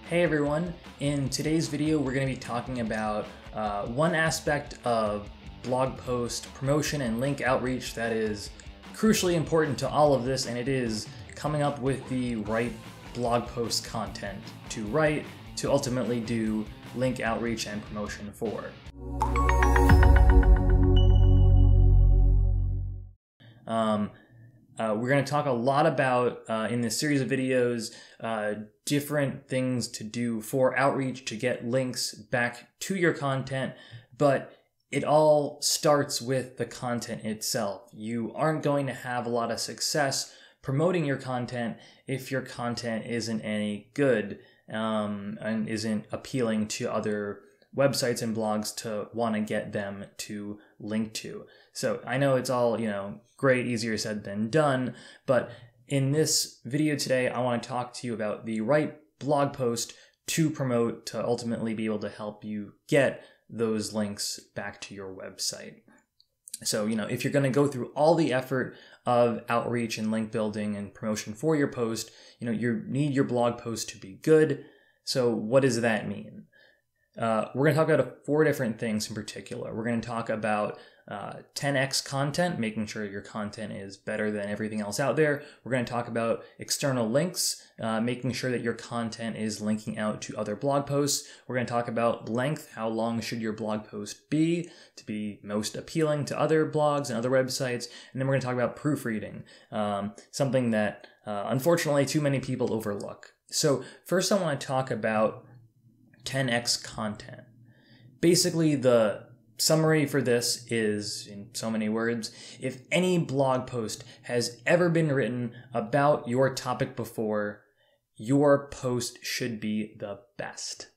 Hey everyone, in today's video we're going to be talking about one aspect of blog post promotion and link outreach that is crucially important to all of this, and it is coming up with the right blog post content to write to ultimately do link outreach and promotion for. We're going to talk a lot about, in this series of videos, different things to do for outreach to get links back to your content, but it all starts with the content itself. You aren't going to have a lot of success promoting your content if your content isn't any good and isn't appealing to other websites and blogs to want to get them to link to. So I know it's all, great, easier said than done, but in this video today, I want to talk to you about the right blog post to promote to ultimately be able to help you get those links back to your website. So, if you're going to go through all the effort of outreach and link building and promotion for your post, you need your blog post to be good. So what does that mean? We're going to talk about 4 different things in particular. We're going to talk about 10x content, making sure your content is better than everything else out there. We're going to talk about external links, making sure that your content is linking out to other blog posts. We're going to talk about length, how long should your blog post be to be most appealing to other blogs and other websites. And then we're going to talk about proofreading, something that unfortunately too many people overlook. So first I want to talk about 10x content. Basically, the summary for this is, in so many words, if any blog post has ever been written about your topic before, your post should be the best.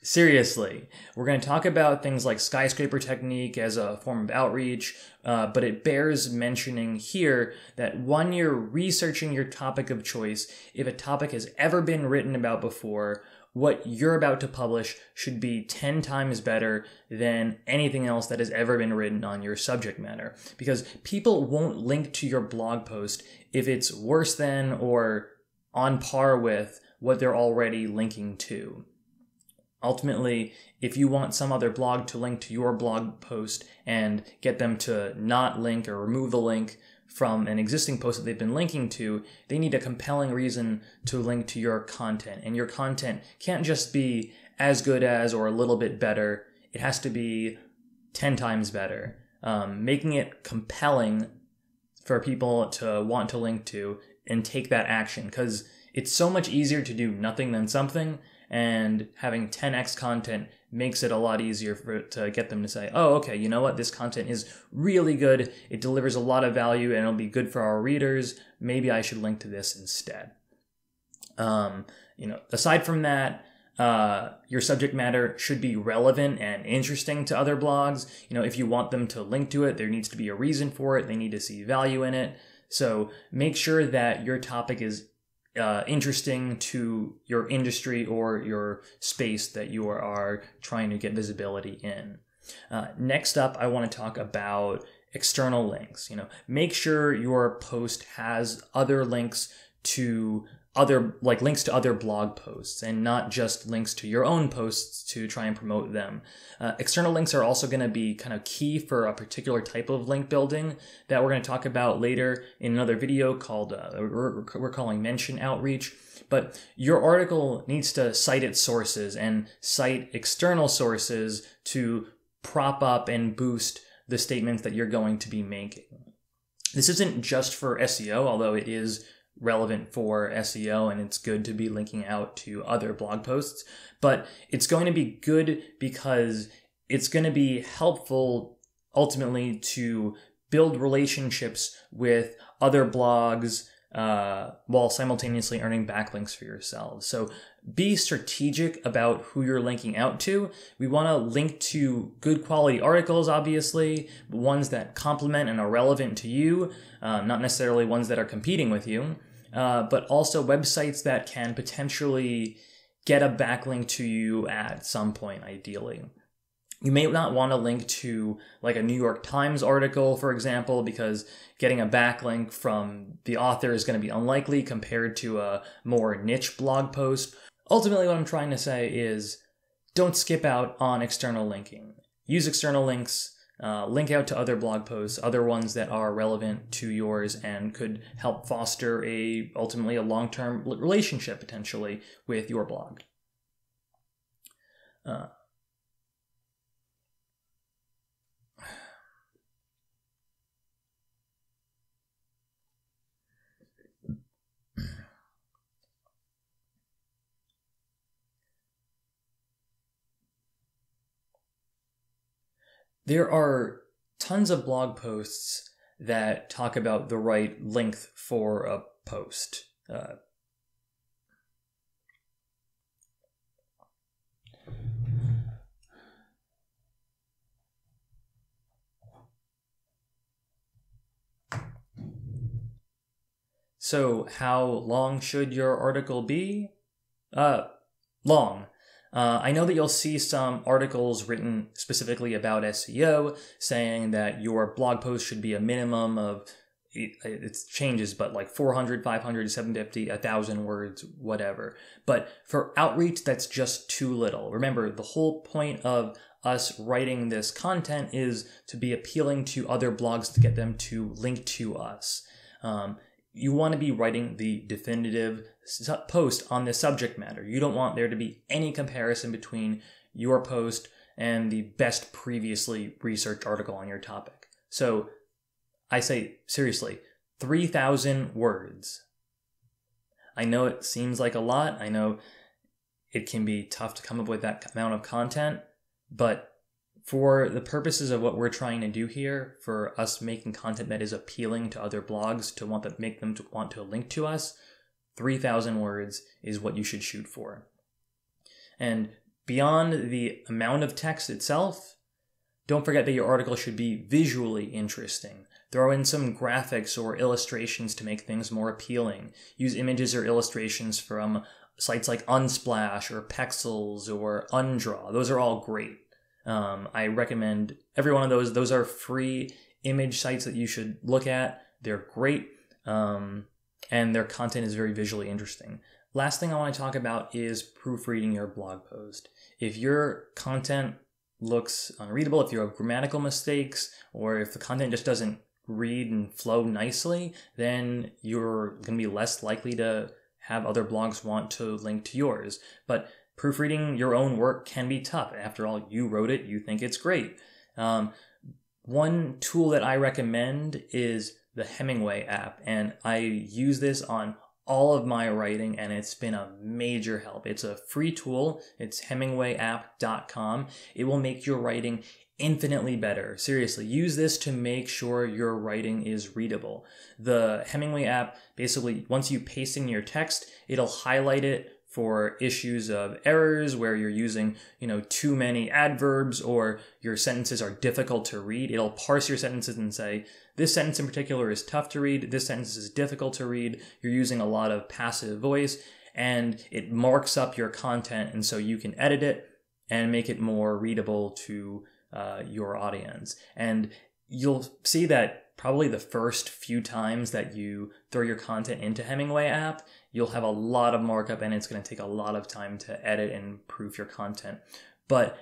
Seriously, we're going to talk about things like Skyscraper technique as a form of outreach, but it bears mentioning here that when you're researching your topic of choice, if a topic has ever been written about before, what you're about to publish should be 10 times better than anything else that has ever been written on your subject matter. Because people won't link to your blog post if it's worse than or on par with what they're already linking to. Ultimately, if you want some other blog to link to your blog post and get them to not link or remove the link from an existing post that they've been linking to, they need a compelling reason to link to your content. And your content can't just be as good as or a little bit better. It has to be 10 times better. Making it compelling for people to want to link to and take that action, because it's so much easier to do nothing than something, and having 10x content makes it a lot easier to get them to say, oh, okay, you know what? This content is really good. It delivers a lot of value and it'll be good for our readers. Maybe I should link to this instead. Aside from that, your subject matter should be relevant and interesting to other blogs. If you want them to link to it, there needs to be a reason for it. They need to see value in it. So make sure that your topic is interesting to your industry or your space that you are trying to get visibility in. Next up, I want to talk about external links. Make sure your post has other links to links to other blog posts and not just links to your own posts to try and promote them. External links are also going to be kind of key for a particular type of link building that we're going to talk about later in another video called, we're calling mention outreach. But your article needs to cite its sources and cite external sources to prop up and boost the statements that you're going to be making. This isn't just for SEO, although it is relevant for SEO and it's good to be linking out to other blog posts, but it's going to be good because it's going to be helpful ultimately to build relationships with other blogs while simultaneously earning backlinks for yourselves. So be strategic about who you're linking out to. We want to link to good quality articles, obviously, ones that complement and are relevant to you, not necessarily ones that are competing with you, but also websites that can potentially get a backlink to you at some point, ideally. You may not want to link to like a New York Times article, for example, because getting a backlink from the author is going to be unlikely compared to a more niche blog post. ultimately what I'm trying to say is don't skip out on external linking. Use external links, link out to other blog posts, other ones that are relevant to yours and could help foster ultimately a long-term relationship potentially with your blog. There are tons of blog posts that talk about the right length for a post. So how long should your article be? Long. I know that you'll see some articles written specifically about SEO saying that your blog post should be a minimum of, it changes, but like 400, 500, 750, 1,000 words, whatever. But for outreach, that's just too little. Remember, the whole point of us writing this content is to be appealing to other blogs to get them to link to us. You want to be writing the definitive post on the subject matter. You don't want there to be any comparison between your post and the best previously researched article on your topic. So I say, seriously, 3,000 words. I know it seems like a lot. I know it can be tough to come up with that amount of content, but for the purposes of what we're trying to do here, for us making content that is appealing to other blogs to make them to want to link to us, 3,000 words is what you should shoot for. And beyond the amount of text itself, don't forget that your article should be visually interesting. Throw in some graphics or illustrations to make things more appealing. Use images or illustrations from sites like Unsplash or Pexels or Undraw. Those are all great. I recommend every one of those. Those are free image sites that you should look at. They're great, and their content is very visually interesting. Last thing I want to talk about is proofreading your blog post. If your content looks unreadable, if you have grammatical mistakes, or if the content just doesn't read and flow nicely, then you're going to be less likely to have other blogs want to link to yours. But proofreading your own work can be tough. After all, you wrote it, you think it's great. One tool that I recommend is the Hemingway app, and I use this on all of my writing, and it's been a major help. It's a free tool. It's hemingwayapp.com. It will make your writing infinitely better. Seriously, use this to make sure your writing is readable. The Hemingway app, basically, once you paste in your text, it'll highlight it for issues of errors where you're using, too many adverbs or your sentences are difficult to read. It'll parse your sentences and say, this sentence in particular is tough to read, this sentence is difficult to read, you're using a lot of passive voice, and it marks up your content, and so you can edit it and make it more readable to your audience. And you'll see that probably the first few times that you throw your content into Hemingway app, you'll have a lot of markup and it's going to take a lot of time to edit and proof your content. But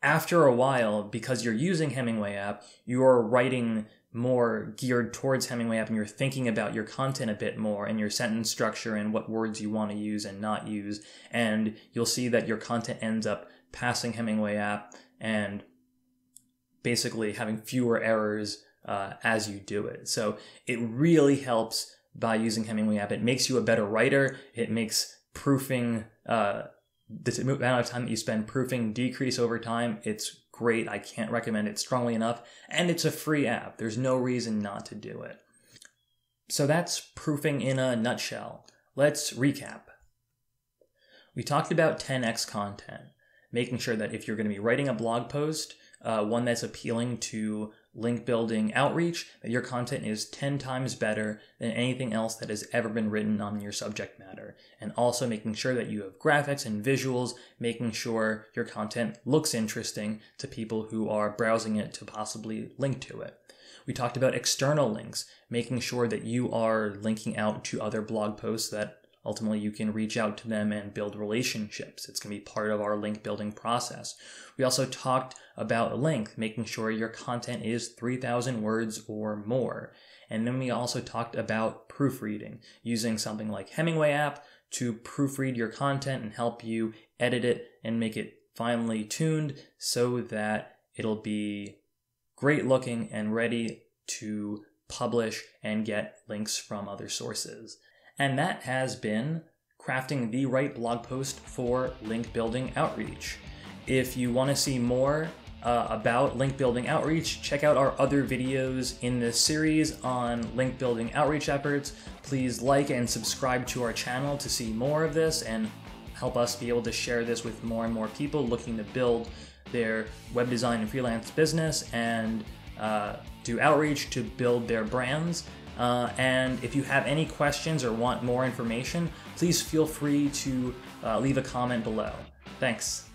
after a while, because you're using Hemingway app, you're writing more geared towards Hemingway app and you're thinking about your content a bit more and your sentence structure and what words you want to use and not use. And you'll see that your content ends up passing Hemingway app and basically having fewer errors as you do it. So it really helps by using Hemingway app. It makes you a better writer. It makes proofing, the amount of time that you spend proofing decrease over time. It's great. I can't recommend it strongly enough. And it's a free app. There's no reason not to do it. So that's proofing in a nutshell. Let's recap. We talked about 10x content, making sure that if you're going to be writing a blog post, one that's appealing to link building outreach, that your content is 10 times better than anything else that has ever been written on your subject matter. And also making sure that you have graphics and visuals, making sure your content looks interesting to people who are browsing it to possibly link to it. We talked about external links, making sure that you are linking out to other blog posts that ultimately you can reach out to them and build relationships. It's going to be part of our link building process. We also talked about length, making sure your content is 3,000 words or more. And then we also talked about proofreading, using something like Hemingway app to proofread your content and help you edit it and make it finely tuned so that it'll be great looking and ready to publish and get links from other sources. And that has been crafting the right blog post for link building outreach. If you want to see more about link building outreach, check out our other videos in this series on link building outreach efforts. Please like and subscribe to our channel to see more of this and help us be able to share this with more and more people looking to build their web design and freelance business and do outreach to build their brands. And if you have any questions or want more information, please feel free to leave a comment below. Thanks.